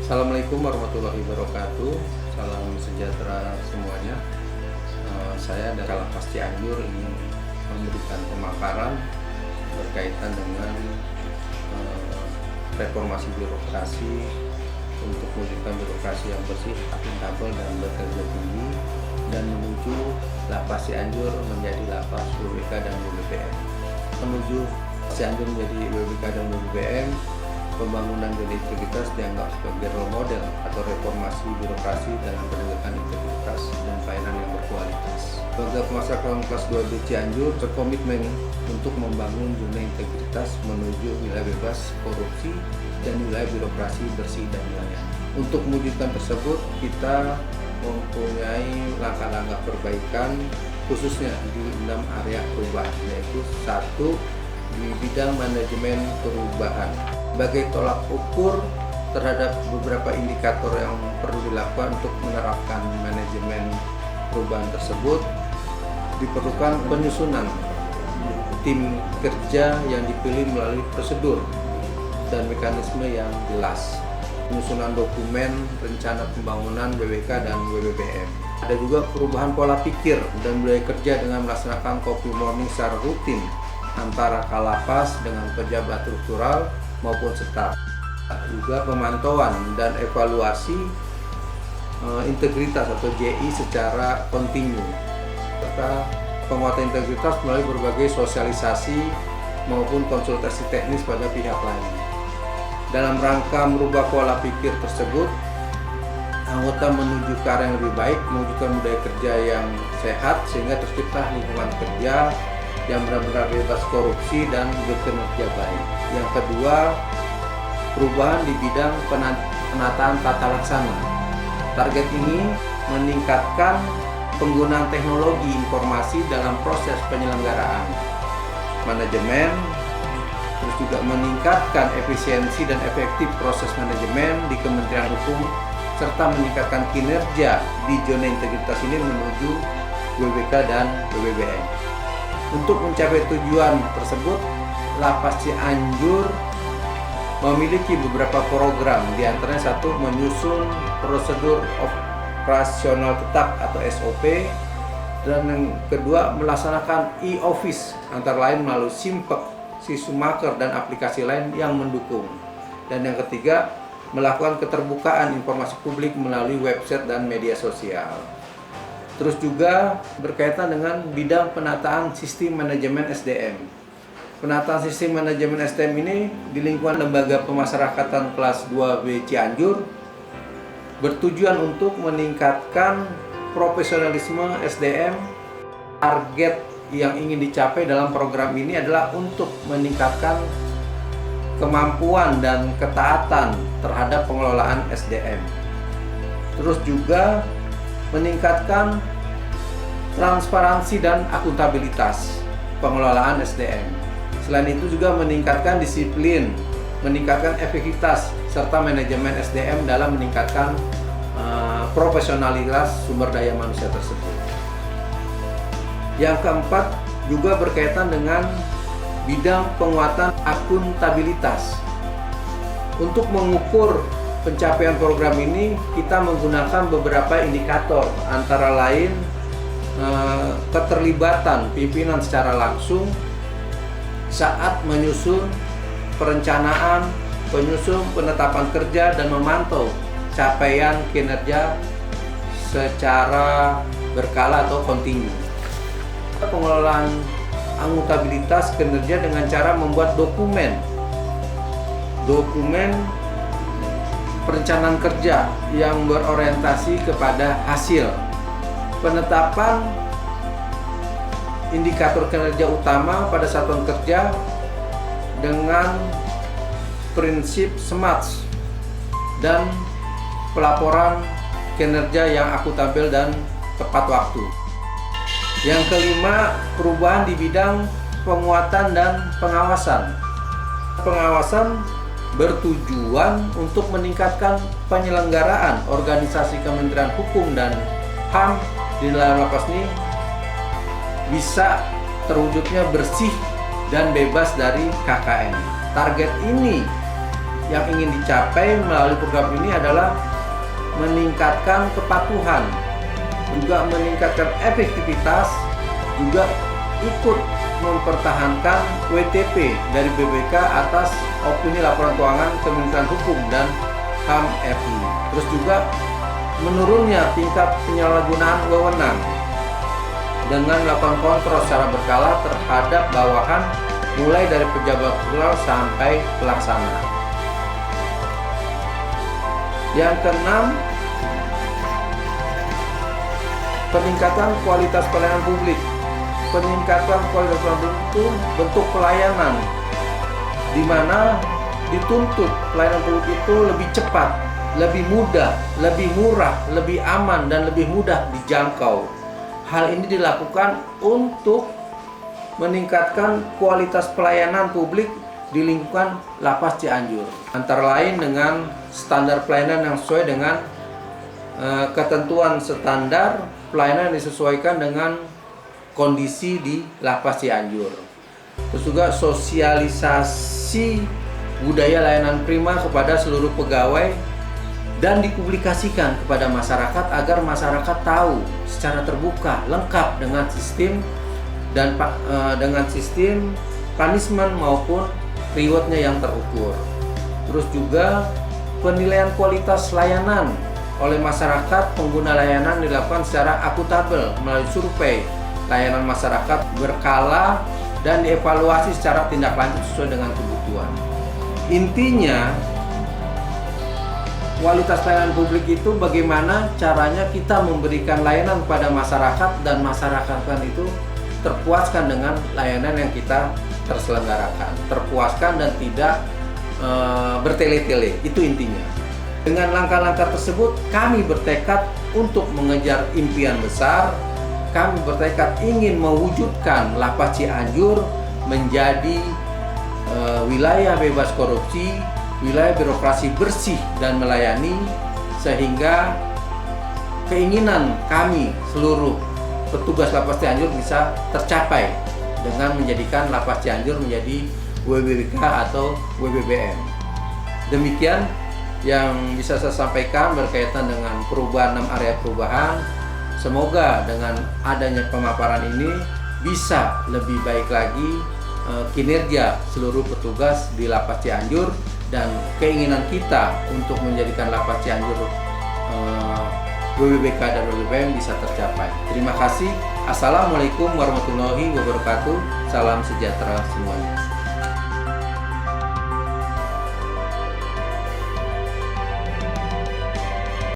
Assalamualaikum warahmatullahi wabarakatuh. Salam sejahtera semuanya. Saya dari Lapas Cianjur ingin memberikan pemaparan berkaitan dengan reformasi birokrasi untuk mewujudkan birokrasi yang bersih, akuntabel dan berkerja tinggi, dan menuju Lapas Cianjur menjadi Lapas WBK dan WBBM. Menuju Cianjur menjadi WBK dan WBBM, pembangunan berintegritas dianggap sebagai role model atau reformasi birokrasi dalam penegakan integritas dan pelayanan yang berkualitas. Lembaga Pemasyarakatan kelas 2B Cianjur berkomitmen untuk membangun zona integritas menuju wilayah bebas korupsi dan wilayah birokrasi bersih dan melayani. Untuk mewujudkan tersebut, kita mempunyai langkah-langkah perbaikan khususnya di 6 area perubahan, yaitu 1. Di bidang manajemen perubahan. Sebagai tolak ukur terhadap beberapa indikator yang perlu dilakukan untuk menerapkan manajemen perubahan tersebut, diperlukan penyusunan tim kerja yang dipilih melalui prosedur dan mekanisme yang jelas, penyusunan dokumen rencana pembangunan BWK dan WBBM. Ada juga perubahan pola pikir dan budaya kerja dengan melaksanakan coffee morning secara rutin antara Kalapas dengan pejabat struktural maupun staf. Juga pemantauan dan evaluasi integritas atau JI secara kontinu, serta penguatan integritas melalui berbagai sosialisasi maupun konsultasi teknis pada pihak lain. Dalam rangka merubah pola pikir tersebut, anggota menuju ke arah yang lebih baik, mewujudkan budaya kerja yang sehat sehingga tercipta lingkungan kerja yang benar-benar bebas korupsi dan berkinerja baik. Yang kedua, perubahan di bidang penataan tata laksana. Target ini meningkatkan penggunaan teknologi informasi dalam proses penyelenggaraan manajemen, terus juga meningkatkan efisiensi dan efektif proses manajemen di Kementerian Hukum, serta meningkatkan kinerja di zona integritas ini menuju WBK dan WBBM. Untuk mencapai tujuan tersebut, Lapas Cianjur memiliki beberapa program, diantaranya 1. Menyusun prosedur operasional tetap atau SOP, dan yang kedua melaksanakan e-office antara lain melalui Simpek, Sisumaker dan aplikasi lain yang mendukung, dan yang ketiga melakukan keterbukaan informasi publik melalui website dan media sosial. Terus juga berkaitan dengan bidang penataan sistem manajemen SDM. Penataan sistem manajemen SDM ini di lingkungan Lembaga Pemasyarakatan kelas 2B Cianjur bertujuan untuk meningkatkan profesionalisme SDM. Target yang ingin dicapai dalam program ini adalah untuk meningkatkan kemampuan dan ketaatan terhadap pengelolaan SDM. Terus juga meningkatkan transparansi dan akuntabilitas pengelolaan SDM. Selain itu juga meningkatkan disiplin, meningkatkan efektivitas, serta manajemen SDM dalam meningkatkan profesionalitas sumber daya manusia tersebut. Yang keempat juga berkaitan dengan bidang penguatan akuntabilitas. Untuk mengukur pencapaian program ini, kita menggunakan beberapa indikator, antara lain keterlibatan pimpinan secara langsung saat menyusun perencanaan, penyusun penetapan kerja, dan memantau capaian kinerja secara berkala atau kontinu. Pengelolaan akuntabilitas kinerja dengan cara membuat dokumen perencanaan kerja yang berorientasi kepada hasil. Penetapan indikator kinerja utama pada satuan kerja dengan prinsip SMART dan pelaporan kinerja yang akuntabel dan tepat waktu. Yang kelima, perubahan di bidang penguatan dan pengawasan. Pengawasan bertujuan untuk meningkatkan penyelenggaraan organisasi Kementerian Hukum dan HAM di dalam lapas ini bisa terwujudnya bersih dan bebas dari KKN. Target ini yang ingin dicapai melalui program ini adalah meningkatkan kepatuhan, juga meningkatkan efektivitas, juga ikut mempertahankan WTP dari BBK atas opini laporan keuangan Kementerian Hukum dan HAM RI. Terus juga menurunnya tingkat penyalahgunaan wewenang dengan melakukan kontrol secara berkala terhadap bawahan mulai dari pejabat struktural sampai pelaksana. Yang keenam, peningkatan kualitas pelayanan publik. Peningkatan kualitas pelayanan publik itu bentuk pelayanan di mana dituntut pelayanan publik itu lebih cepat, lebih mudah, lebih murah, lebih aman, dan lebih mudah dijangkau. Hal ini dilakukan untuk meningkatkan kualitas pelayanan publik di lingkungan Lapas Cianjur. Antara lain dengan standar pelayanan yang sesuai dengan ketentuan standar pelayanan yang disesuaikan dengan kondisi di Lapas Cianjur. Terus juga sosialisasi budaya layanan prima kepada seluruh pegawai dan dipublikasikan kepada masyarakat agar masyarakat tahu secara terbuka lengkap dengan sistem dan dengan sistem punishment maupun rewardnya yang terukur. Terus juga penilaian kualitas layanan oleh masyarakat pengguna layanan dilakukan secara akuntabel melalui survei layanan masyarakat berkala dan dievaluasi secara tindak lanjut sesuai dengan kebutuhan. Intinya, kualitas pelayanan publik itu bagaimana caranya kita memberikan layanan kepada masyarakat dan masyarakat itu terpuaskan dengan layanan yang kita terselenggarakan, terpuaskan dan tidak bertele-tele. Itu intinya. Dengan langkah-langkah tersebut kami bertekad untuk mengejar impian besar. Kami bertekad ingin mewujudkan Lapas Cianjur menjadi wilayah bebas korupsi, wilayah birokrasi bersih dan melayani, sehingga keinginan kami seluruh petugas Lapas Cianjur bisa tercapai dengan menjadikan Lapas Cianjur menjadi WBBK atau WBBM. Demikian yang bisa saya sampaikan berkaitan dengan perubahan 6 area perubahan. Semoga dengan adanya pemaparan ini bisa lebih baik lagi kinerja seluruh petugas di Lapas Cianjur, dan keinginan kita untuk menjadikan Lapas Cianjur WBBK dan WBBM bisa tercapai. Terima kasih. Assalamualaikum warahmatullahi wabarakatuh. Salam sejahtera semuanya.